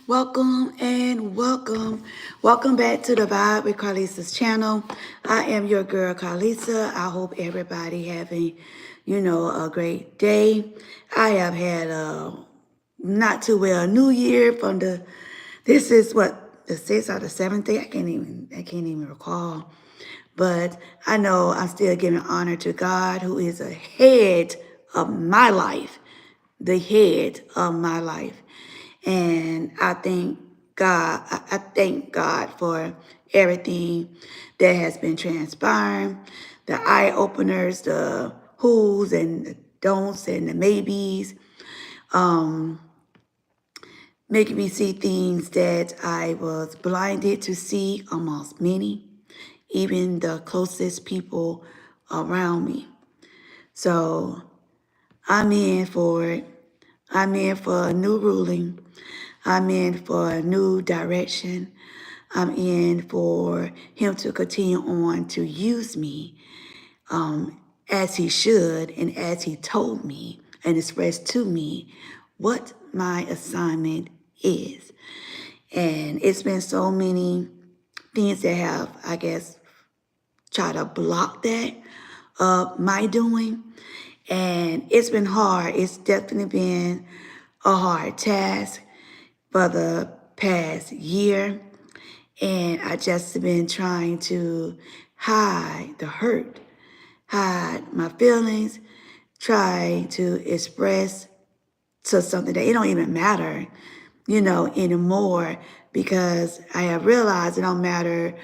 Welcome and welcome. Welcome back to the Vibe with Karlisa's channel. I am your girl Karlisa. I hope everybody having, a great day. I have had a not too well New Year from this is what the sixth or the seventh day. I can't even recall. But I know I'm still giving honor to God who is ahead of my life, the head of my life. And I thank God for everything that has been transpiring, the eye openers, the who's and the don'ts and the maybes, making me see things that I was blinded to see amongst many, even the closest people around me. So I'm in for it. I'm in for a new ruling. I'm in for a new direction. I'm in for him to continue on to use me as he should and as he told me and expressed to me what my assignment is. And it's been so many things that have, I guess, tried to block that my doing. And it's been hard. It's definitely been a hard task for the past year. And I just been trying to hide the hurt, hide my feelings, try to express to something that it don't even matter, anymore, because I have realized it don't matter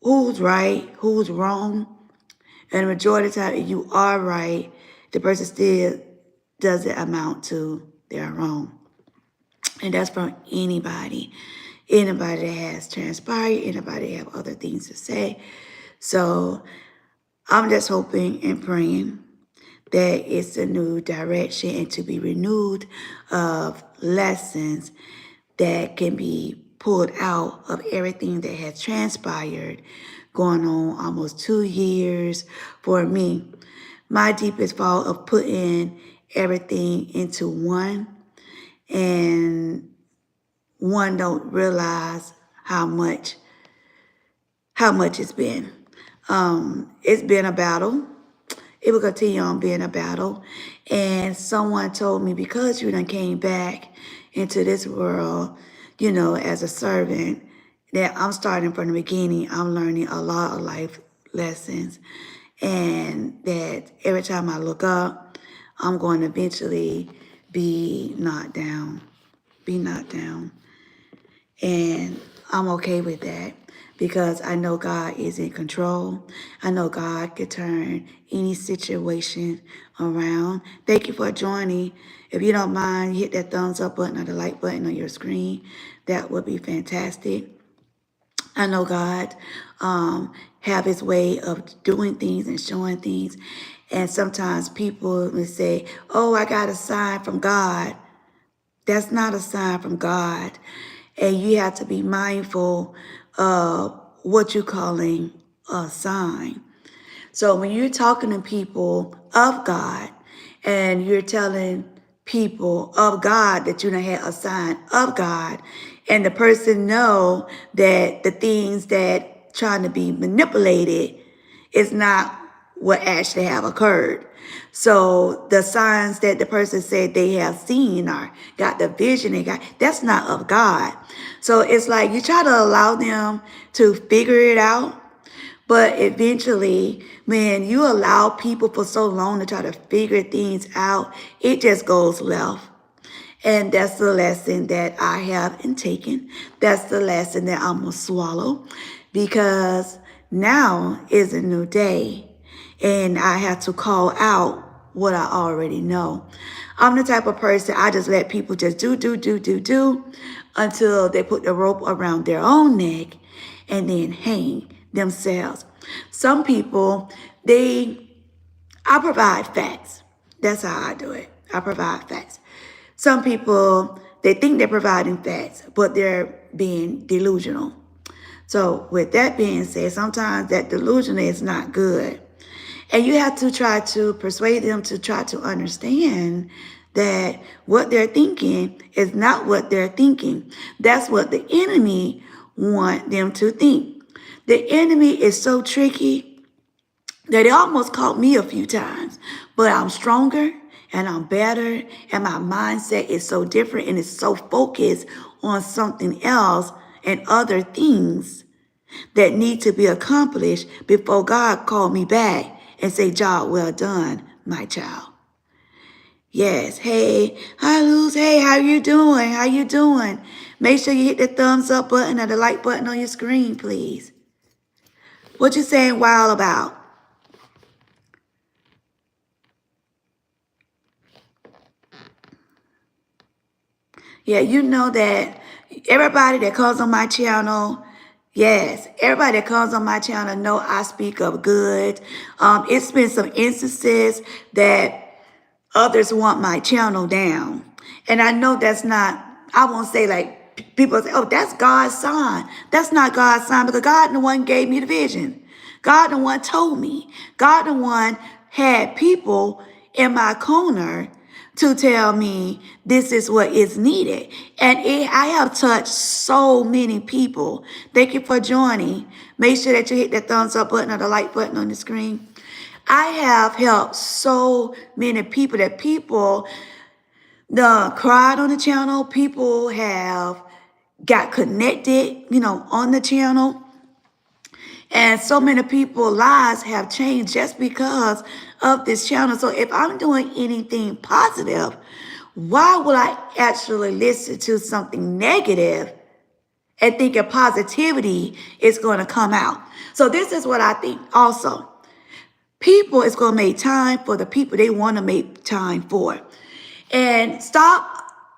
who's right, who's wrong. And the majority of the time, if you are right, the person still doesn't amount to they're wrong. And that's from anybody. Anybody that has transpired, anybody that have other things to say. So I'm just hoping and praying that it's a new direction and to be renewed of lessons that can be pulled out of everything that has transpired, going on almost 2 years for me. My deepest fault of putting everything into one, and one don't realize how much it's been. It's been a battle. It will continue on being a battle. And someone told me, because you done came back into this world, as a servant, that I'm starting from the beginning. I'm learning a lot of life lessons. And that every time I look up, I'm going to eventually be knocked down. And I'm okay with that because I know God is in control. I know God can turn any situation around. Thank you for joining. If you don't mind, hit that thumbs up button or the like button on your screen. That would be fantastic. I know God have his way of doing things and showing things. And sometimes people will say, oh, I got a sign from God. That's not a sign from God. And you have to be mindful of what you're calling a sign. So when you're talking to people of God and you're telling people of God that you done had a sign of God, and the person know that the things that trying to be manipulated is not what actually have occurred. So the signs that the person said they have seen or got the vision they got, that's not of God. So it's like you try to allow them to figure it out. But eventually, when you allow people for so long to try to figure things out, it just goes left. And that's the lesson that I have taken. That's the lesson that I'm going to swallow, because now is a new day and I have to call out what I already know. I'm the type of person, I just let people just do until they put the rope around their own neck and then hang themselves. Some people, I provide facts. That's how I do it. I provide facts. Some people, they think they're providing facts, but they're being delusional. So with that being said, sometimes that delusion is not good. And you have to try to persuade them to try to understand that what they're thinking is not what they're thinking. That's what the enemy want them to think. The enemy is so tricky that it almost caught me a few times, but I'm stronger and I'm better, and my mindset is so different and it's so focused on something else and other things that need to be accomplished before God called me back and say, job well done, my child. Yes. Hey, hi Luz. Hey, how you doing? How you doing? Make sure you hit the thumbs up button or the like button on your screen, please. What you saying wow about? Yeah, you know that everybody that comes on my channel, yes, everybody that comes on my channel know I speak of good. It's been some instances that others want my channel down. And I know that's not, I won't say like, people say, oh, that's God's sign. That's not God's sign because God the one gave me the vision. God the one told me. God the one had people in my corner to tell me this is what is needed. And I have touched so many people. Thank you for joining. Make sure that you hit that thumbs up button or the like button on the screen. I have helped so many people that people cried on the channel. People have got connected, on the channel. And so many people's lives have changed just because of this channel. So if I'm doing anything positive, why would I actually listen to something negative and think a positivity is going to come out? So this is what I think also. People is going to make time for the people they want to make time for. And stop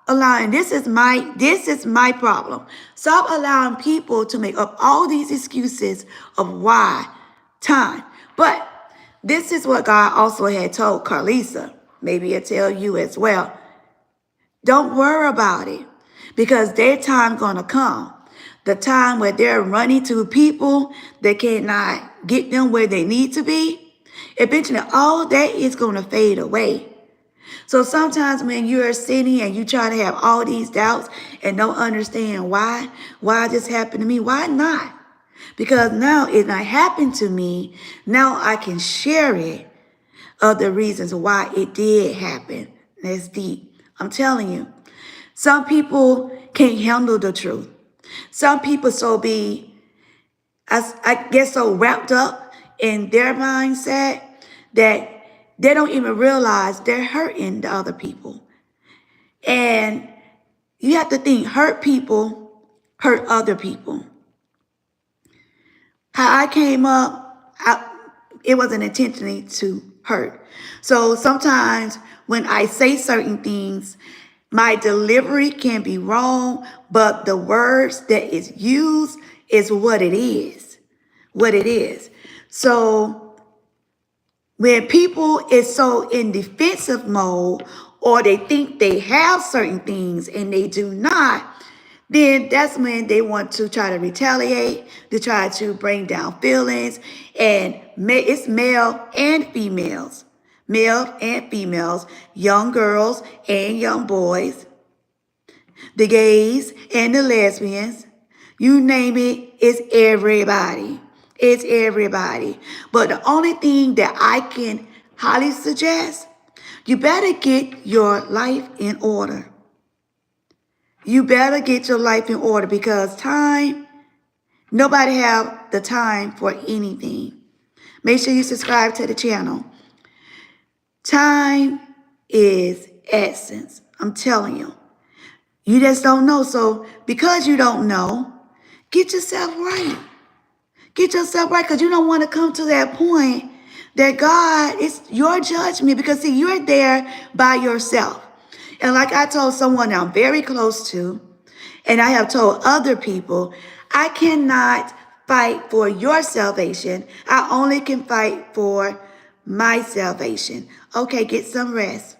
allowing, this is my problem. Stop allowing people to make up all these excuses of why time. But this is what God also had told Karlisa. Maybe it'll tell you as well. Don't worry about it because their time gonna come. The time where they're running to people that cannot get them where they need to be. Eventually, all that is going to fade away. So sometimes when you're sitting and you try to have all these doubts and don't understand why this happened to me, why not? Because now it not happened to me. Now I can share it of the reasons why it did happen. That's deep. I'm telling you. Some people can't handle the truth. Some people I guess so wrapped up in their mindset that they don't even realize they're hurting the other people. And you have to think, hurt people hurt other people. How I came up, it wasn't intentionally to hurt. So sometimes when I say certain things, my delivery can be wrong, but the words that is used is what it is. What it is. So when people is so in defensive mode or they think they have certain things and they do not, then that's when they want to try to retaliate, to try to bring down feelings. And it's male and females, young girls and young boys, the gays and the lesbians, you name it, it's everybody. It's everybody. But the only thing that I can highly suggest, you better get your life in order. You better get your life in order because time, nobody have the time for anything. Make sure you subscribe to the channel. Time is essence. I'm telling you. You just don't know. So because you don't know, get yourself right. Get yourself right because you don't want to come to that point that God is your judgment because see, you're there by yourself. And like I told someone I'm very close to, and I have told other people, I cannot fight for your salvation. I only can fight for my salvation. Okay, get some rest.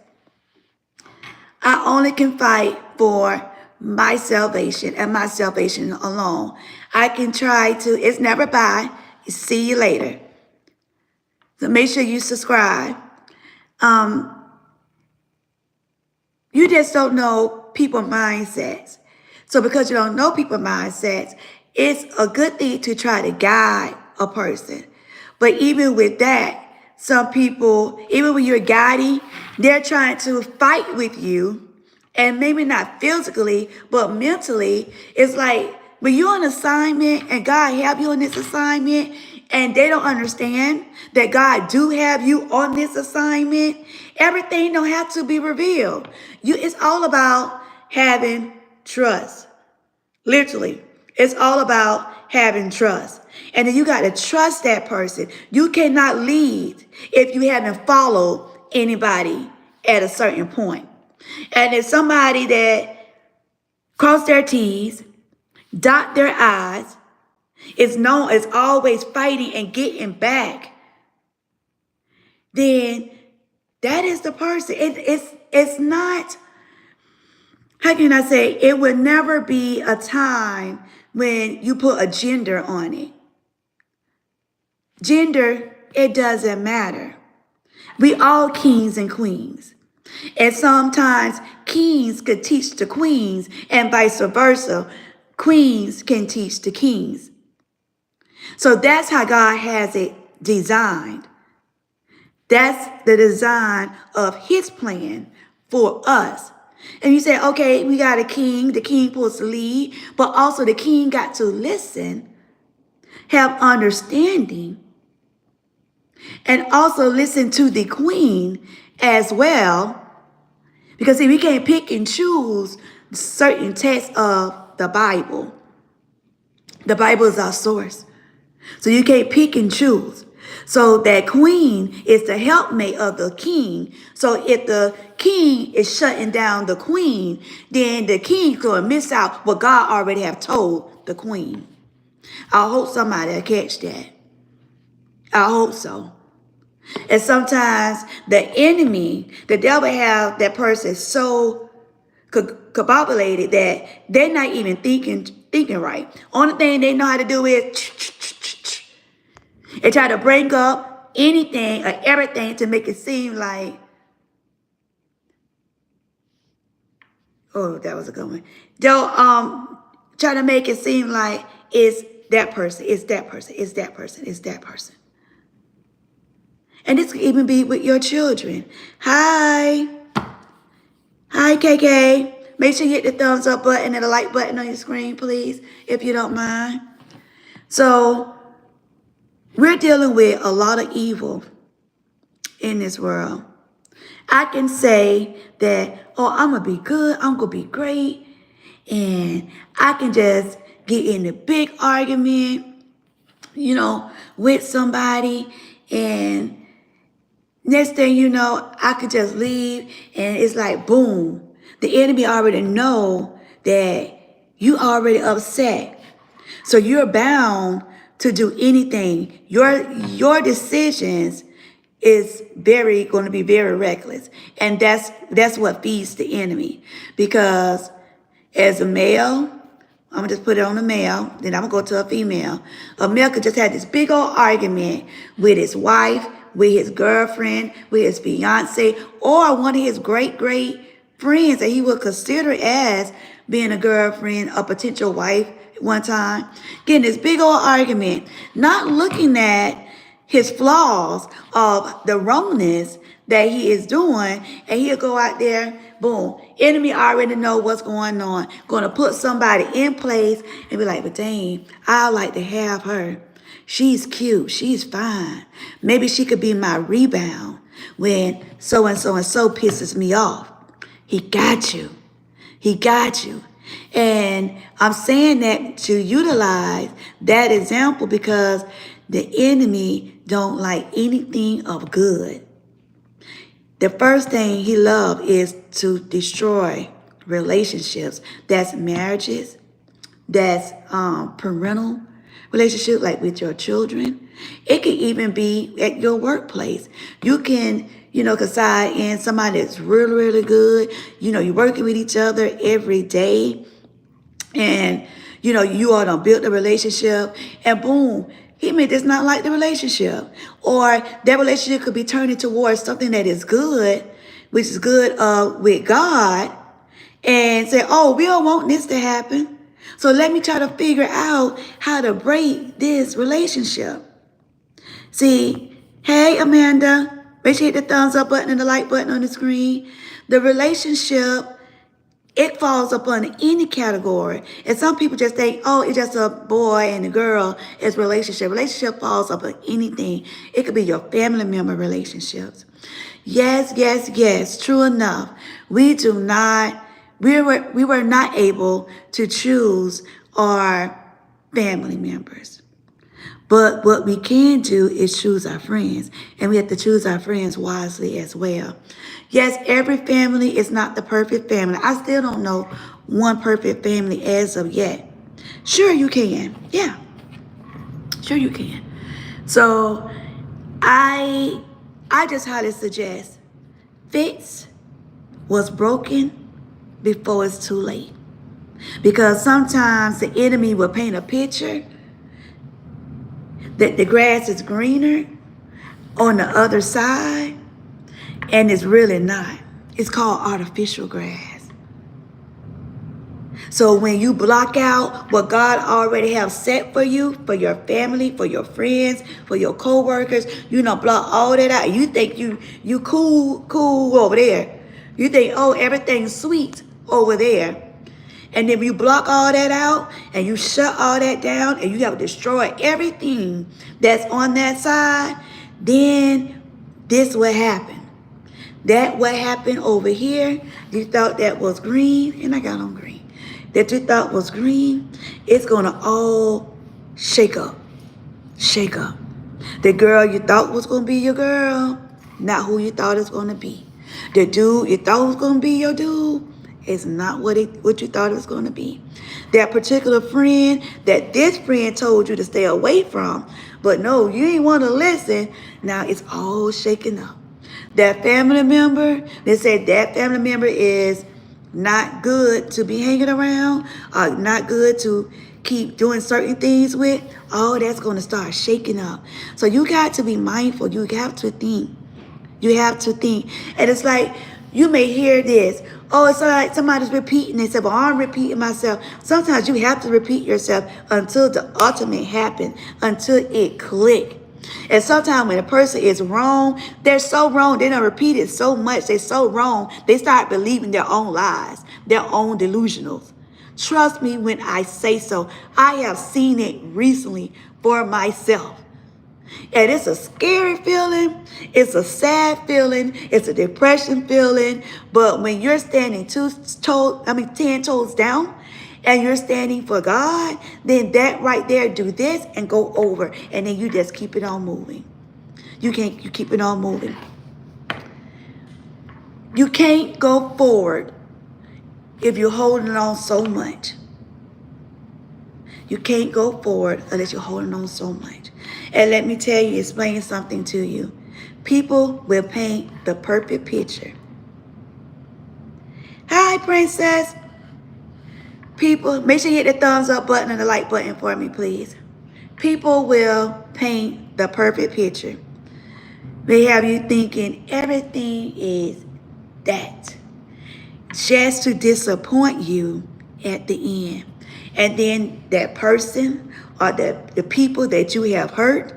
I only can fight for my salvation and my salvation alone. I can try to, it's never bye. See you later. So make sure you subscribe. You just don't know people's mindsets. So because you don't know people's mindsets, it's a good thing to try to guide a person. But even with that, some people, even when you're guiding, they're trying to fight with you. And maybe not physically, but mentally. It's like when you're on assignment and God have you on this assignment and they don't understand that God do have you on this assignment, everything don't have to be revealed. It's all about having trust. Literally, it's all about having trust. And then you got to trust that person. You cannot lead if you haven't followed anybody at a certain point. And it's somebody that cross their T's, dot their I's, is known as always fighting and getting back, then that is the person. It's not, how can I say, it would never be a time when you put a gender on it. Gender, it doesn't matter. We all kings and queens. And sometimes kings could teach the queens and vice versa. Queens can teach the kings. So that's how God has it designed. That's the design of his plan for us. And you say, okay, we got a king. The king supposed to lead, but also the king got to listen, have understanding, and also listen to the queen as well. Because see, we can't pick and choose certain texts of the Bible. The Bible is our source. So you can't pick and choose. So that queen is the helpmate of the king. So if the king is shutting down the queen, then the king's going to miss out what God already have told the queen. I hope somebody will catch that. I hope so. And sometimes the enemy, the devil have that person so combobulated that they're not even thinking right. Only thing they know how to do is and try to bring up anything or everything to make it seem like, oh, that was a good one. They'll try to make it seem like it's that person, it's that person, it's that person, it's that person. And this could even be with your children. Hi, KK. Make sure you hit the thumbs up button and the like button on your screen, please, if you don't mind. So we're dealing with a lot of evil in this world. I can say that, oh, I'm going to be good, I'm going to be great, and I can just get in a big argument, with somebody, and next thing you know, I could just leave, and it's like, boom. The enemy already know that you already upset. So you're bound to do anything. Your decisions is going to be very reckless. And that's what feeds the enemy. Because as a male, I'm going to just put it on a male, then I'm going to go to a female. A male could just have this big old argument with his wife, with his girlfriend, with his fiance, or one of his great friends that he would consider as being a girlfriend, a potential wife at one time. Getting this big old argument, not looking at his flaws of the wrongness that he is doing, and he'll go out there, boom, enemy already know what's going on, going to put somebody in place and be like, but dang, I like to have her. She's cute, she's fine. Maybe she could be my rebound when so and so pisses me off. He got you. He got you. And I'm saying that to utilize that example because the enemy don't like anything of good. The first thing he loves is to destroy relationships. That's marriages. That's parental relationship, like with your children. It can even be at your workplace. You can, confide in somebody that's really, really good. You're working with each other every day. And, you all done built a relationship. And boom, he may just not like the relationship. Or that relationship could be turning towards something that is good which is good with God, and say, oh, we don't want this to happen. So let me try to figure out how to break this relationship. See, hey, Amanda, make sure you hit the thumbs up button and the like button on the screen. The relationship, it falls upon any category. And some people just think, oh, it's just a boy and a girl. It's relationship. Relationship falls upon anything. It could be your family member relationships. Yes, yes, yes. True enough. We were not able to choose our family members. But what we can do is choose our friends, and we have to choose our friends wisely as well. Yes, every family is not the perfect family. I still don't know one perfect family as of yet. Sure you can. Yeah, sure you can. So I just highly suggest fix what's broken before it's too late. Because sometimes the enemy will paint a picture that the grass is greener on the other side, and it's really not. It's called artificial grass. So when you block out what God already have set for you, for your family, for your friends, for your co-workers, you know, block all that out. You think you cool over there. You think, oh, everything's sweet over there. And then you block all that out and you shut all that down and you have destroyed everything that's on that side, then this will happen. That what happened over here, you thought that was green, and I got on green. That you thought was green, it's going to all shake up. Shake up. The girl you thought was going to be your girl, not who you thought it's going to be. The dude you thought was going to be your dude, is not what you thought it was going to be. That particular friend that this friend told you to stay away from, but no, you ain't want to listen. Now it's all shaking up. That family member, they said that family member is not good to be hanging around, not good to keep doing certain things with. All that's going to start shaking up. So you got to be mindful. You have to think. You have to think. And it's like, you may hear this. Oh, it's like somebody's repeating themselves. Well, I'm repeating myself. Sometimes you have to repeat yourself until the ultimate happens, until it click. And sometimes when a person is wrong, they're so wrong, they don't repeat it so much, they're so wrong, they start believing their own lies, their own delusionals. Trust me when I say so. I have seen it recently for myself. And it's a scary feeling. It's a sad feeling. It's a depression feeling. But when you're standing 10 toes down and you're standing for God, then that right there, do this and go over. And then you just keep it on moving. You keep it on moving. You can't go forward if you're holding on so much. You can't go forward unless you're holding on so much. And let me tell you, explain something to you. People will paint the perfect picture. Hi, princess. People, make sure you hit the thumbs up button and the like button for me, please. People will paint the perfect picture. They have you thinking everything is that, just to disappoint you at the end. And then that person or the people that you have hurt,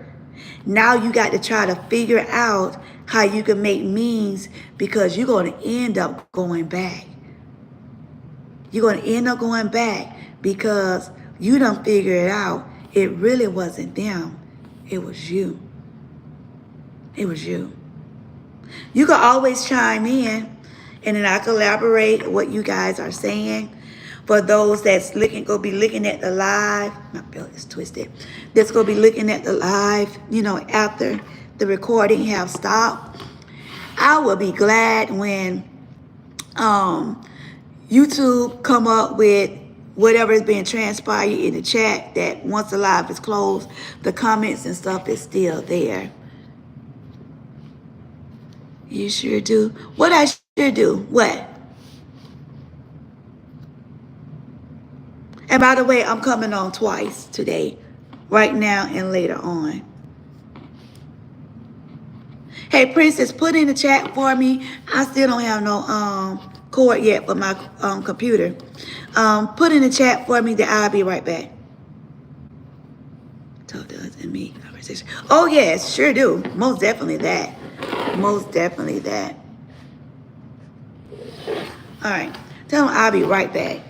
now you got to try to figure out how you can make means, because you're going to end up going back. You're going to end up going back because you done figured it out. It really wasn't them. It was you. It was you. You can always chime in, and then I collaborate what you guys are saying. For those that's gonna be looking at the live, my belt is twisted. That's gonna be looking at the live, after the recording have stopped. I will be glad when YouTube come up with whatever is being transpired in the chat, that once the live is closed, the comments and stuff is still there. You sure do. What I sure do? What? And by the way, I'm coming on twice today, right now and later on. Hey, Princess, put in the chat for me. I still don't have no cord yet for my computer. Put in the chat for me that I'll be right back. Told us and me conversation. Oh yes, sure do. Most definitely that. Most definitely that. All right. Tell them I'll be right back.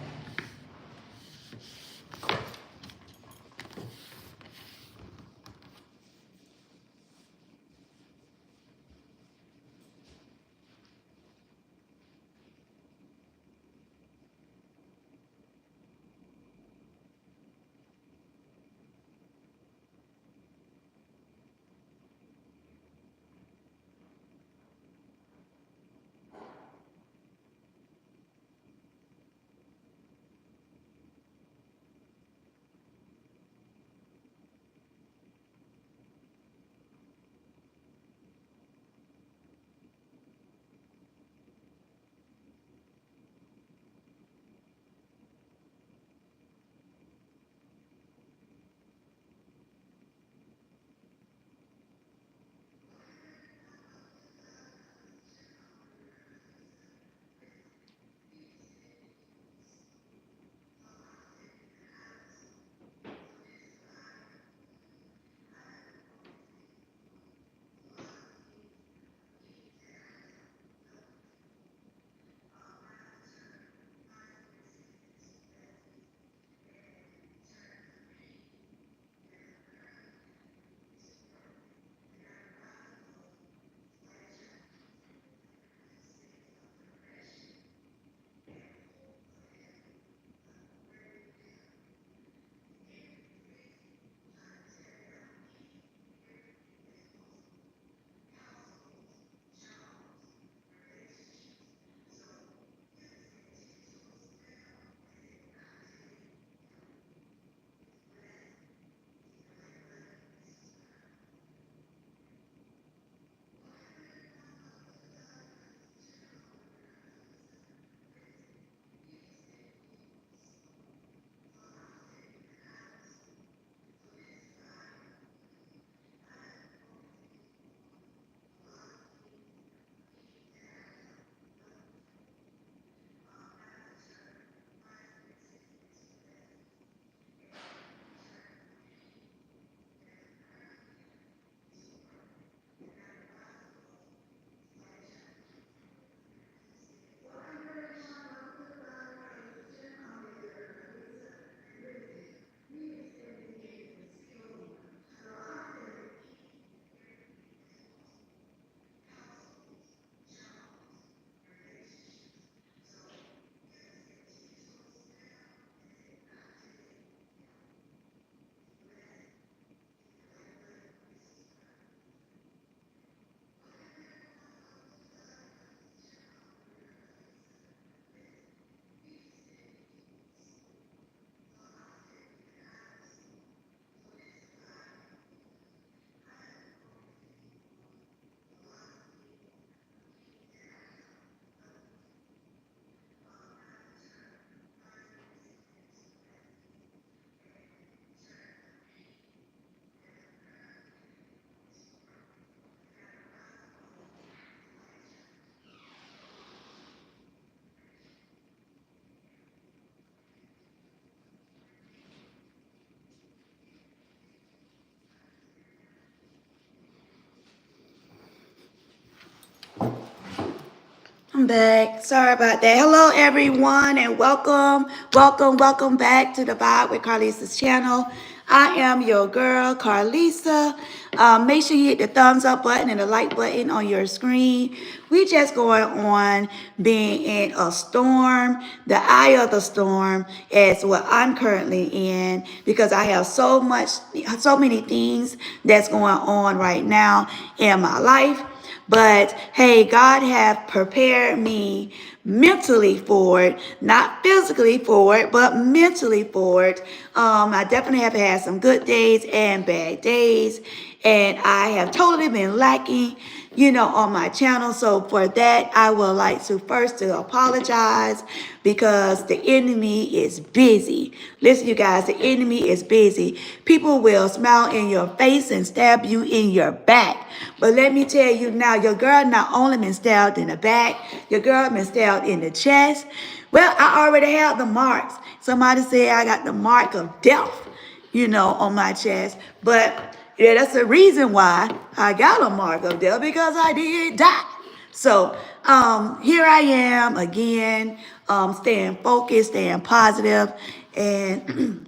I'm back. Sorry about that. Hello, everyone, and welcome back to the Vibe with Karlisa's channel. I am your girl, Karlisa. Make sure you hit the thumbs up button and the like button on your screen. We just going on being in a storm, the eye of the storm, is what I'm currently in because I have so many things that's going on right now in my life. But hey, God have prepared me mentally for it, not physically for it, but mentally for it. I definitely have had some good days and bad days, and I have totally been lacking on my channel. So for that, I would like to first to apologize because the enemy is busy. Listen, you guys, the enemy is busy. People will smile in your face and stab you in your back. But let me tell you now, your girl not only been stabbed in the back, your girl been stabbed in the chest. Well, I already have the marks. Somebody said I got the mark of death, on my chest. But yeah, that's the reason why I got a mark of death, because I did die. So here I am again, staying focused, staying positive, and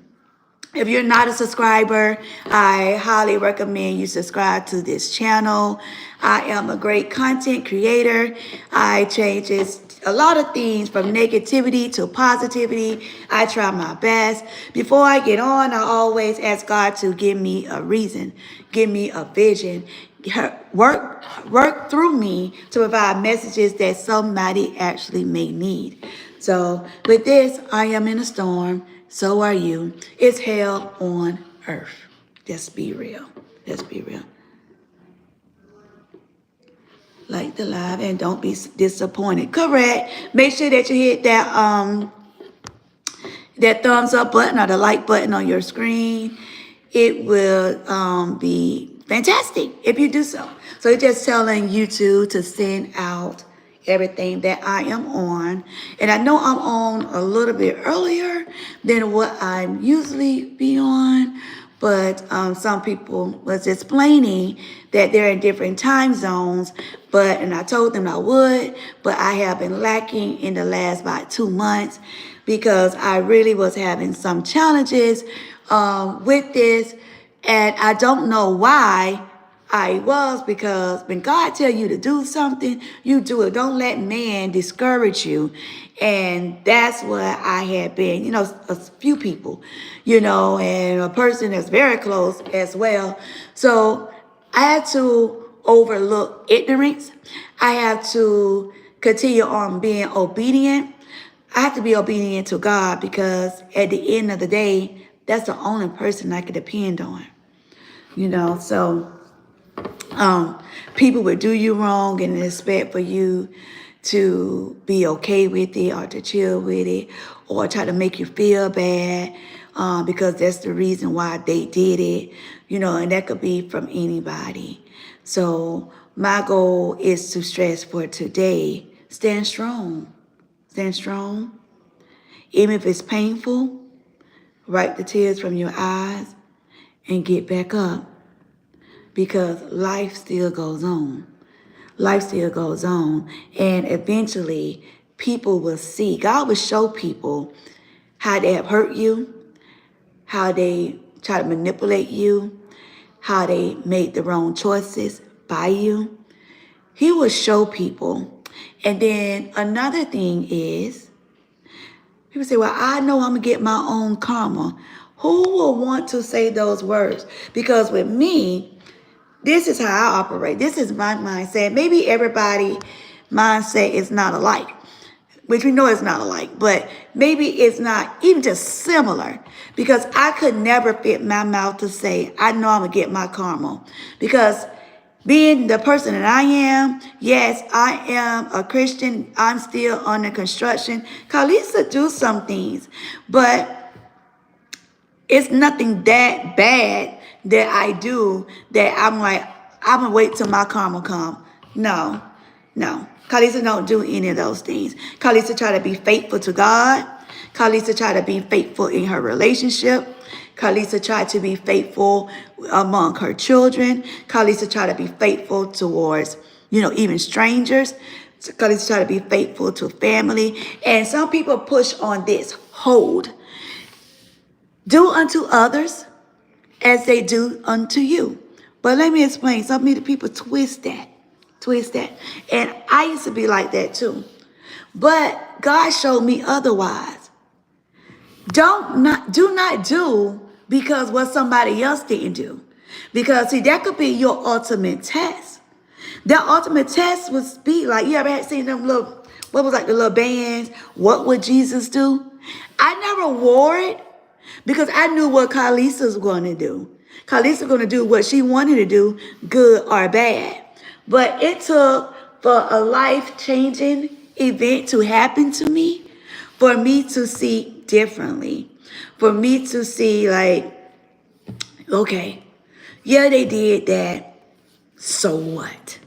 if you're not a subscriber, I highly recommend you subscribe to this channel. I am a great content creator. I change a lot of things from negativity to positivity. I try my best. Before I get on, I always ask God to give me a reason, give me a vision, work through me to provide messages that somebody actually may need. So with this, I am in a storm. So are you. It's hell on earth. Let's be real. Let's be real. Like the live and don't be disappointed. Correct. Make sure that you hit that thumbs up button or the like button on your screen. It will be fantastic if you do so. So it's just telling YouTube to send out everything that I am on. And I know I'm on a little bit earlier than what I'm usually be on. But some people was explaining that they're in different time zones. And I told them I would, but I have been lacking in the last about 2 months because I really was having some challenges with this. And I don't know why I was, because when God tell you to do something, you do it. Don't let man discourage you. And that's what I had been, a few people, and a person that's very close as well. So I had to overlook ignorance. I have to continue on being obedient. I have to be obedient to God, because at the end of the day, that's the only person I can depend on. So people would do you wrong and expect for you to be okay with it or to chill with it or try to make you feel bad because that's the reason why they did it, and that could be from anybody. So my goal is to stress for today, stand strong, stand strong. Even if it's painful, wipe the tears from your eyes and get back up, because life still goes on. Life still goes on. And eventually, people will see. God will show people how they have hurt you, how they try to manipulate you, how they made the wrong choices by you. He will show people. And then another thing is, people say, well, I know I'm going to get my own karma. Who will want to say those words? Because with me, this is how I operate. This is my mindset. Maybe everybody mindset is not alike, which we know it's not alike, but maybe it's not even just similar, because I could never fit my mouth to say, I know I'm going to get my karma. Because being the person that I am, yes, I am a Christian. I'm still under construction. Karlisa do some things, but it's nothing that bad that I do that I'm like, I'm going to wait till my karma come. No. Karlisa don't do any of those things. Karlisa try to be faithful to God. Karlisa try to be faithful in her relationship. Karlisa tried to be faithful among her children. Karlisa tried to be faithful towards, even strangers. Karlisa tried to be faithful to family. And some people push on this, hold. Do unto others as they do unto you. But let me explain. Some people twist that. And I used to be like that too. But God showed me otherwise. Do not do because what somebody else didn't do. Because see, that could be your ultimate test. That ultimate test would be like, you ever had seen them little, what was like the little bands? What would Jesus do? I never wore it because I knew what Karlisa was going to do. Karlisa was going to do what she wanted to do, good or bad. But it took for a life-changing event to happen to me, for me to see differently, for me to see like, okay, yeah, they did that. So what?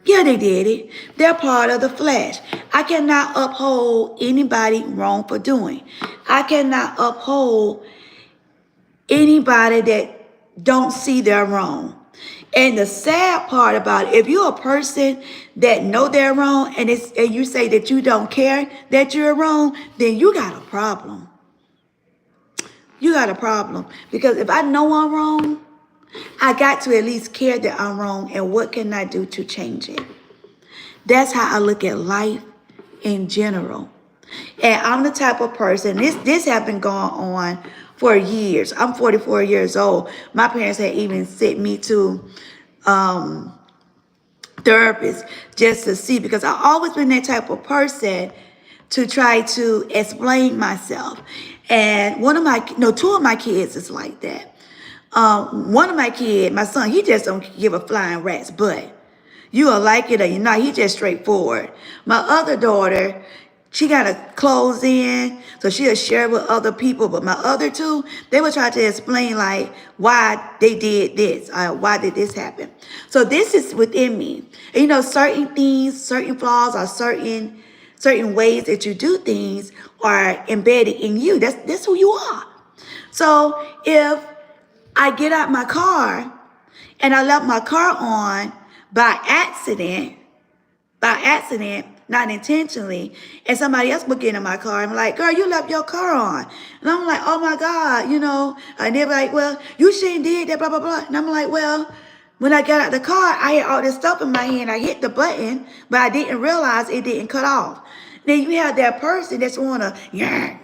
Yeah, they did it. They're part of the flesh. I cannot uphold anybody wrong for doing. I cannot uphold anybody that don't see they're wrong. And the sad part about it, if you're a person that know they're wrong and you say that you don't care that you're wrong, then you got a problem. You got a problem. Because if I know I'm wrong, I got to at least care that I'm wrong and what can I do to change it. That's how I look at life in general. And I'm the type of person, this has been going on for years. I'm 44 years old. My parents had even sent me to therapists just to see, because I've always been that type of person to try to explain myself. And two of my kids is like that. One of my kids, my son, he just don't give a flying rat's butt. You will like it or you're not. He just straightforward. My other daughter, she got a close in, so she'll share with other people. But my other two, they will try to explain like why they did this, why did this happen. So this is within me. And, you know, certain things, certain flaws, or certain ways that you do things are embedded in you. That's who you are. So if I get out my car and I left my car on by accident, not intentionally, and somebody else would get in my car and be like, girl, you left your car on. And I'm like, oh my God, you know, and they're like, well, you shouldn't did that, blah, blah, blah. And I'm like, well, when I got out the car, I had all this stuff in my hand. I hit the button, but I didn't realize it didn't cut off. Then you have that person that's wanna, yeah.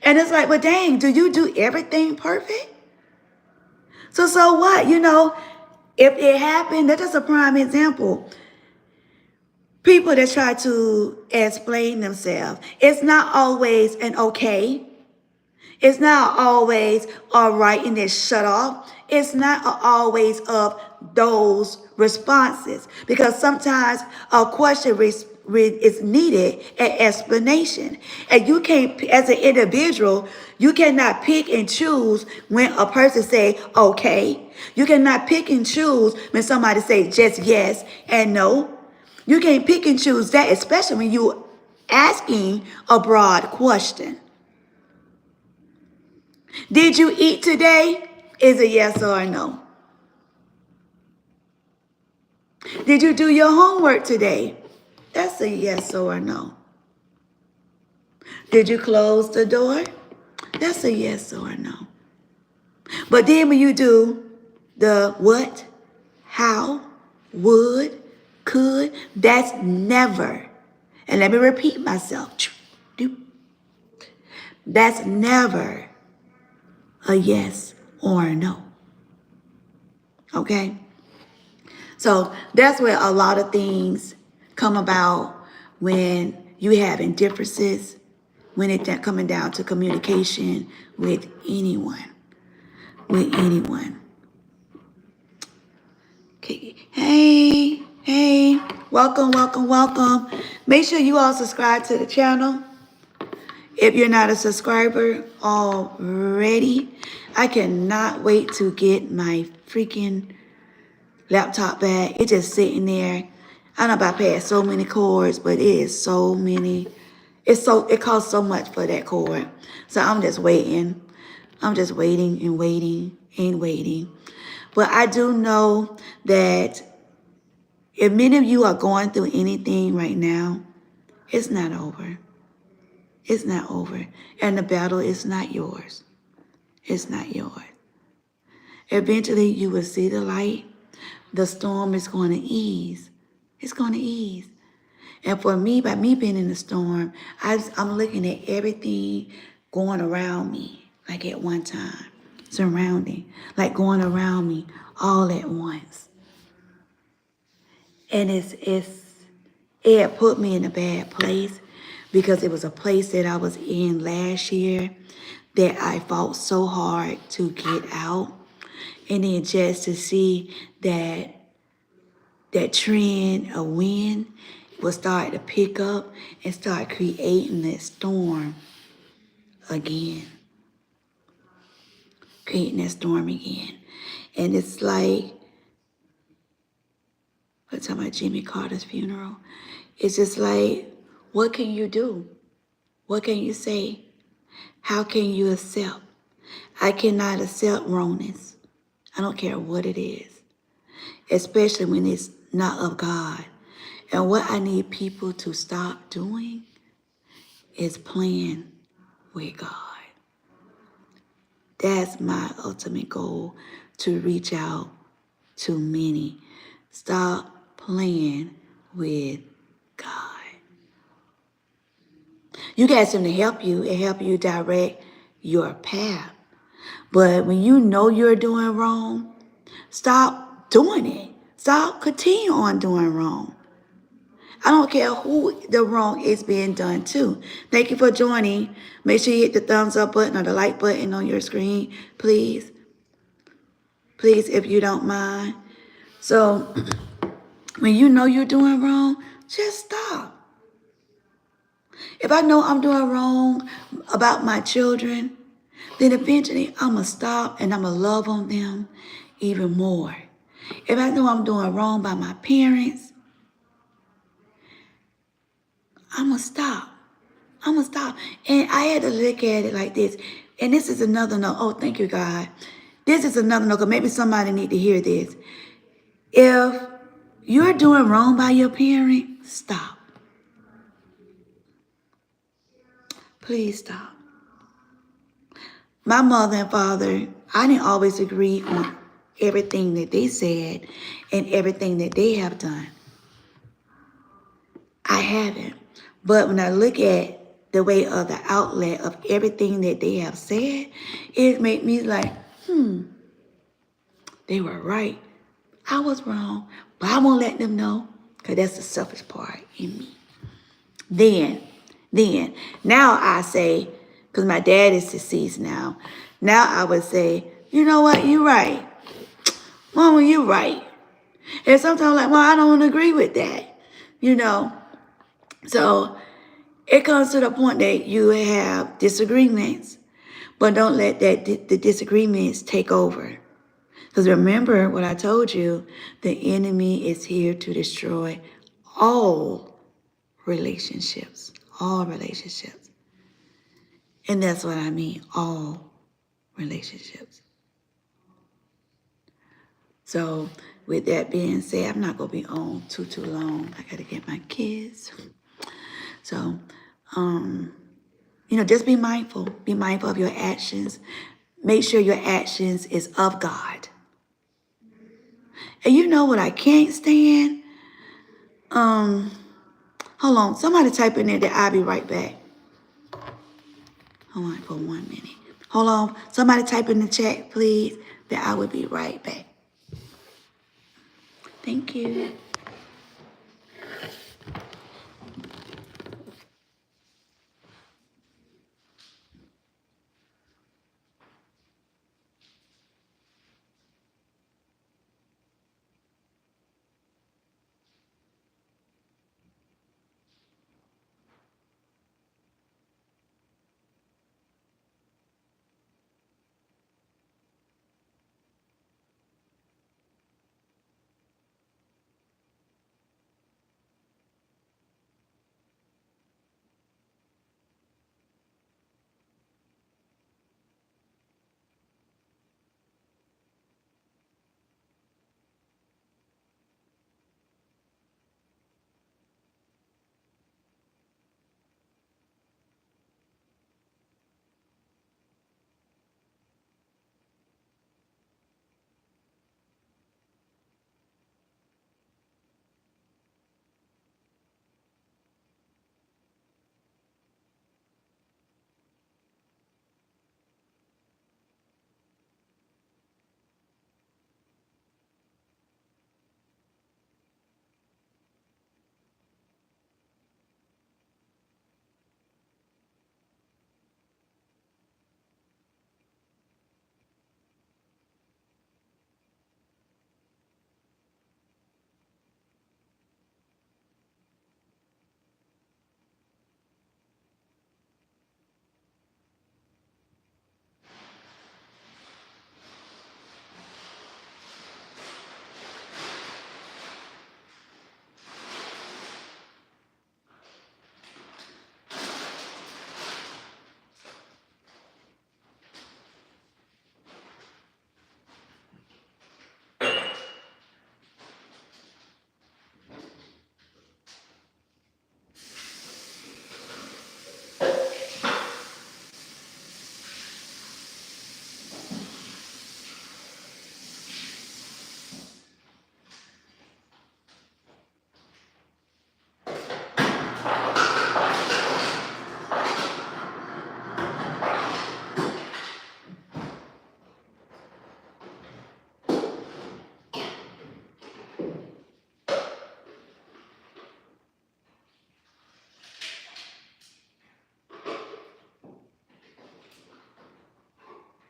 And it's like, well, dang, do you do everything perfect? So what? You know, if it happened, that's just a prime example. People that try to explain themselves, it's not always an okay. It's not always all right and then shut off. It's not always of those responses, because sometimes a question is needed an explanation. And you can't, as an individual, you cannot pick and choose when a person say okay. You cannot pick and choose when somebody say just yes and no. You can't pick and choose that, especially when you're asking a broad question. Did you eat today? Is a yes or a no. Did you do your homework today? That's a yes or a no. Did you close the door? That's a yes or a no. But then when you do the what, how, would, could, that's never, and let me repeat myself, that's never a yes or a no. Okay? So that's where a lot of things come about when you having differences, when it's coming down to communication with anyone. Okay. Hey, welcome. Make sure you all subscribe to the channel. If you're not a subscriber already, I cannot wait to get my freaking laptop back. It's just sitting there. I know I passed so many cords, but it is so many. It costs so much for that cord. So I'm just waiting. I'm just waiting and waiting and waiting. But I do know that if many of you are going through anything right now, it's not over. It's not over. And the battle is not yours. It's not yours. Eventually, you will see the light. The storm is going to ease. It's going to ease. And for me, by me being in the storm, I'm looking at everything going around me, like at one time, surrounding, like going around me all at once. And it had put me in a bad place, because it was a place that I was in last year that I fought so hard to get out. And then just to see that that trend of wind will start to pick up and start creating that storm again. Creating that storm again. And it's like, we're talking about Jimmy Carter's funeral. It's just like, what can you do? What can you say? How can you accept? I cannot accept wrongness. I don't care what it is, especially when it's not of God. And what I need people to stop doing is playing with God. That's my ultimate goal, to reach out to many. Stop playing with God. You got something to help you and help you direct your path. But when you know you're doing wrong, stop doing it. Stop continue on doing wrong. I don't care who the wrong is being done to. Thank you for joining. Make sure you hit the thumbs up button or the like button on your screen, please. Please, if you don't mind. So when you know you're doing wrong, just stop. If I know I'm doing wrong about my children, then eventually I'm going to stop and I'm going to love on them even more. If I know I'm doing wrong by my parents, I'm going to stop. I'm going to stop. And I had to look at it like this. And this is another note. Oh, thank you, God. This is another note, because maybe somebody need to hear this. If you're doing wrong by your parent, stop. Please stop. My mother and father, I didn't always agree on everything that they said and everything that they have done. I haven't. But when I look at the way of the outlet of everything that they have said, it made me like, they were right. I was wrong, but I won't let them know, because that's the selfish part in me. Then, now I say, because my dad is deceased now, now I would say, you know what, you're right. Mama, you're right. And sometimes I'm like, well, I don't agree with that, So it comes to the point that you have disagreements, but don't let the disagreements take over. Because remember what I told you, the enemy is here to destroy all relationships, all relationships. And that's what I mean, all relationships. So with that being said, I'm not going to be on too long. I got to get my kids. So, just be mindful. Be mindful of your actions. Make sure your actions is of God. And you know what I can't stand? Hold on. Somebody type in there that I'll be right back. Hold on for 1 minute. Hold on. Somebody type in the chat, please, that I will be right back. Thank you.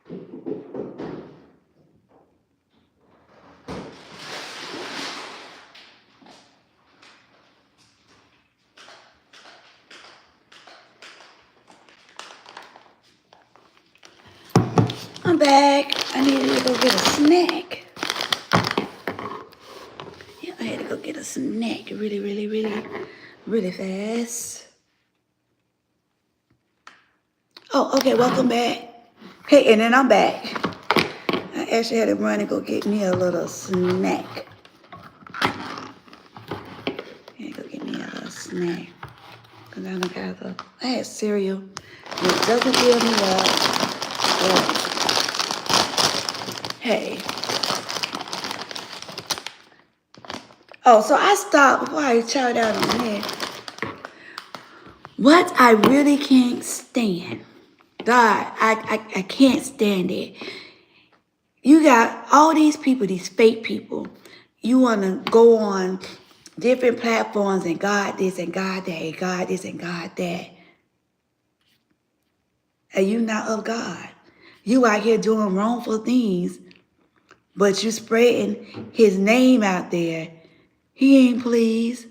I'm back. I needed to go get a snack. Yeah, I had to go get a snack really fast. Oh, okay, welcome back. Hey, and then I'm back. I actually had to run and go get me a little snack. I had to go get me a little snack. Because I had cereal. And it doesn't fill me up. But, hey. Oh, so I stopped before I shout out on there. What I really can't stand. God, I can't stand it. You got all these people, these fake people. You want to go on different platforms and God this and God that, and God this and God that. And you not of God. You out here doing wrongful things, but you spreading his name out there. He ain't pleased.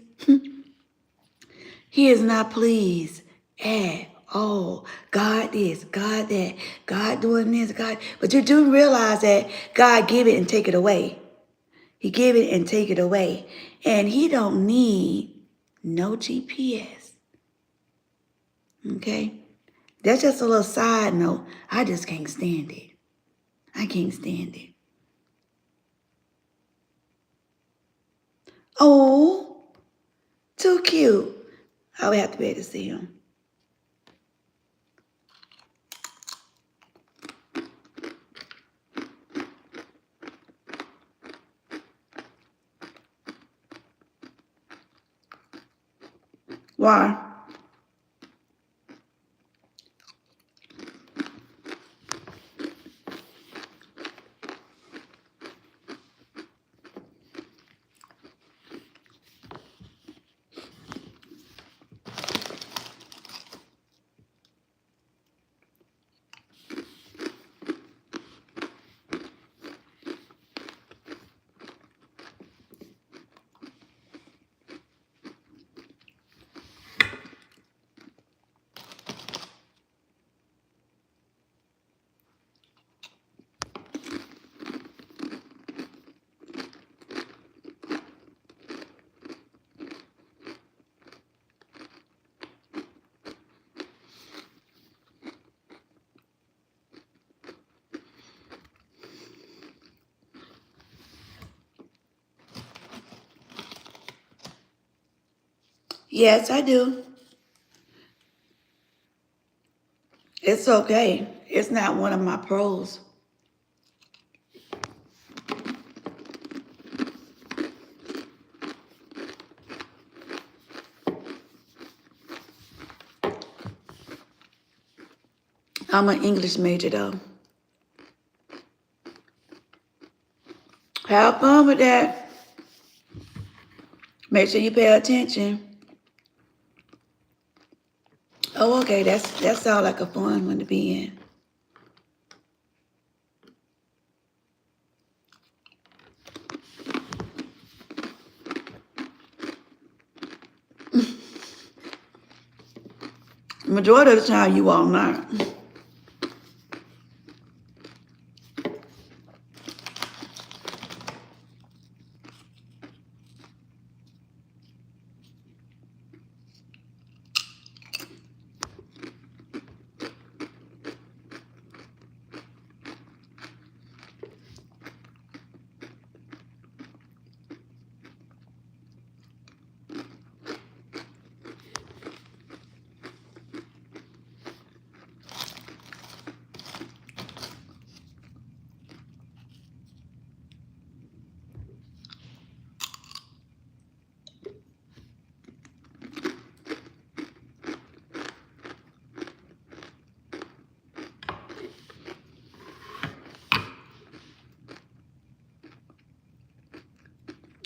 He is not pleased at all. God this, God that, God doing this, God. But you do realize that God give it and take it away. He give it and take it away. And he don't need no GPS. Okay? That's just a little side note. I just can't stand it. I can't stand it. Oh, too cute. I would have to be able to see him. Why? Yes, I do. It's okay. It's not one of my pros. I'm an English major though. Have fun with that. Make sure you pay attention. Oh, okay. That sounds like a fun one to be in. Majority of the time, you are not.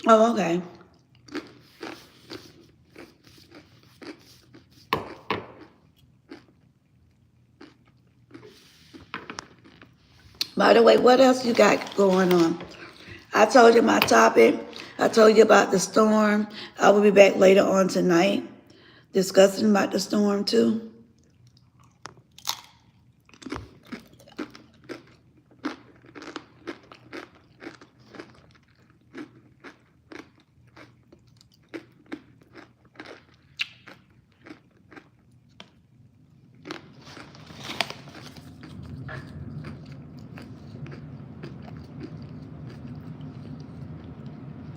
Oh, okay. By the way, what else you got going on? I told you my topic. I told you about the storm. I will be back later on tonight discussing about the storm too.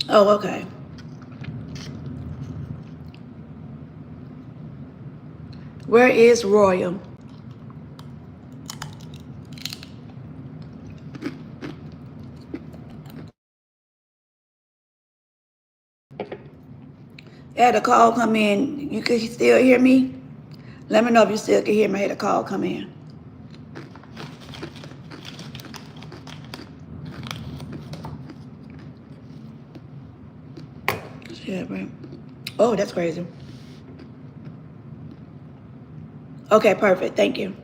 Oh, okay. Where is Royal? I had a call come in. You can still hear me? Let me know if you still can hear me. I had a call come in. Yeah, right. Oh, that's crazy. Okay, perfect. Thank you.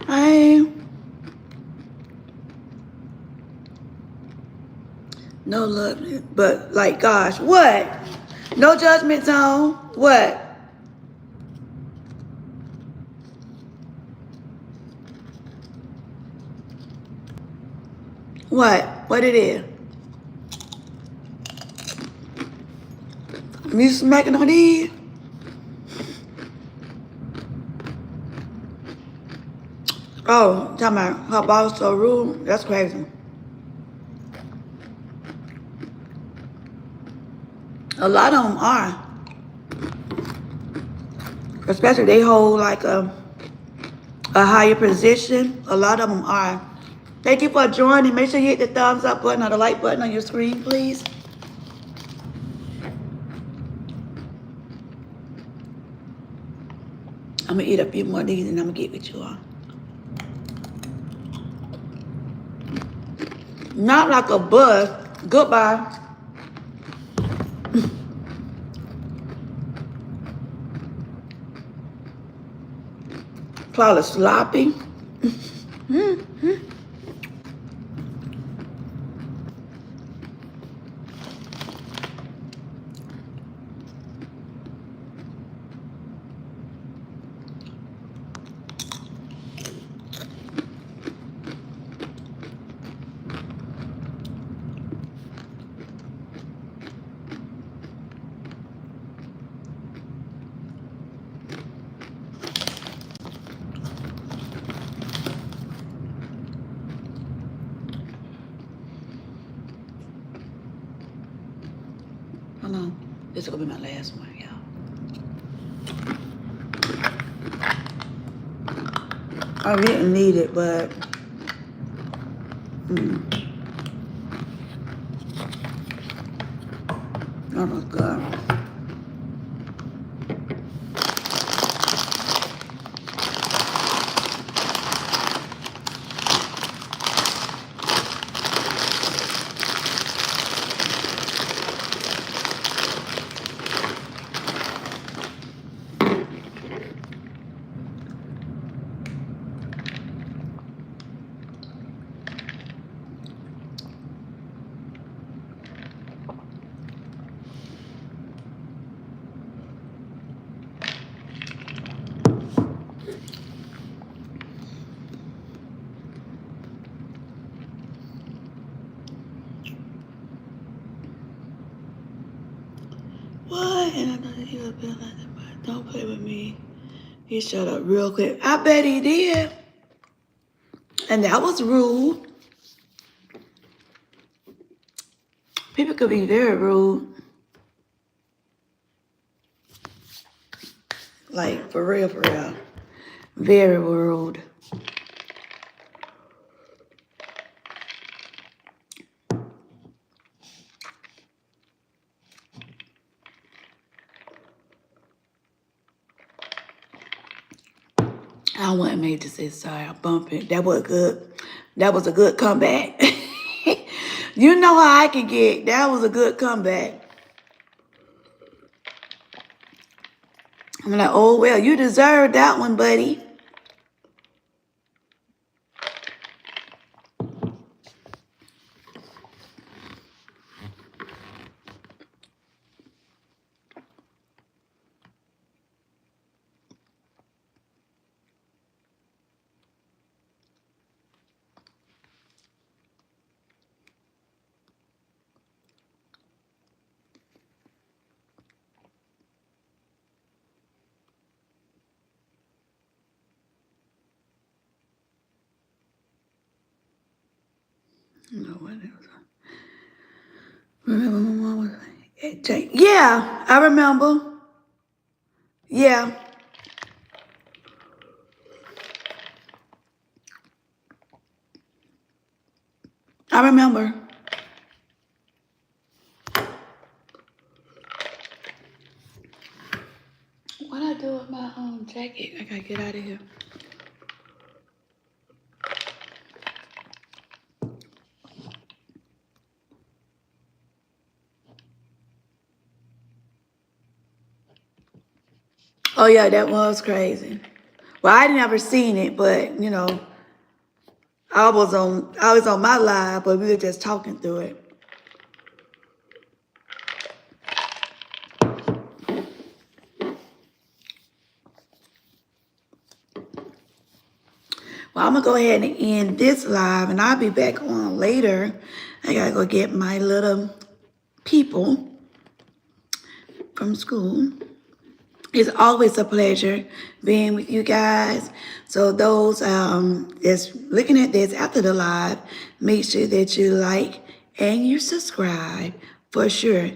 Hi. No love, but like, gosh, what? No judgment zone. What? What? What it is? Me smacking on these? Oh, talking about her boss so rude. That's crazy. A lot of them are, especially they hold like a higher position. A lot of them are. Thank you for joining. Make sure you hit the thumbs up button or the like button on your screen, please. I'm gonna eat a few more of these and I'm gonna get with you all. Not like a buzz. Goodbye. Call it sloppy. Hold on. This is gonna be my last one, y'all. I didn't need it, but that was good. What? And I know that he'll be like that, but don't play with me. He shut up real quick. I bet he did. And that was rude. People could be very rude. Like, for real, for real. Very rude. I wasn't made to say sorry. I bumped it. That was good. That was a good comeback. You know how I can get. That was a good comeback. I'm like, oh, well, you deserved that one, buddy. No, what else? Remember my mom was like, yeah, I remember. Yeah, I remember. What I do with my jacket? I gotta get out of here. Oh yeah, that was crazy. Well, I never seen it, but you know, I was on my live, but we were just talking through it. Well, I'm gonna go ahead and end this live, and I'll be back on later. I gotta go get my little people from school. It's always a pleasure being with you guys. So those that's looking at this after the live, make sure that you like and you subscribe for sure.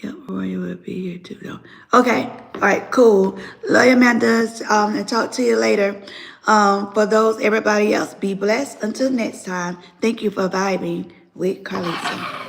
Yep, Roy will be here too, though. Okay, all right, cool. Love you, Amanda, and talk to you later. For those, everybody else, be blessed. Until next time, thank you for vibing with Karlisa.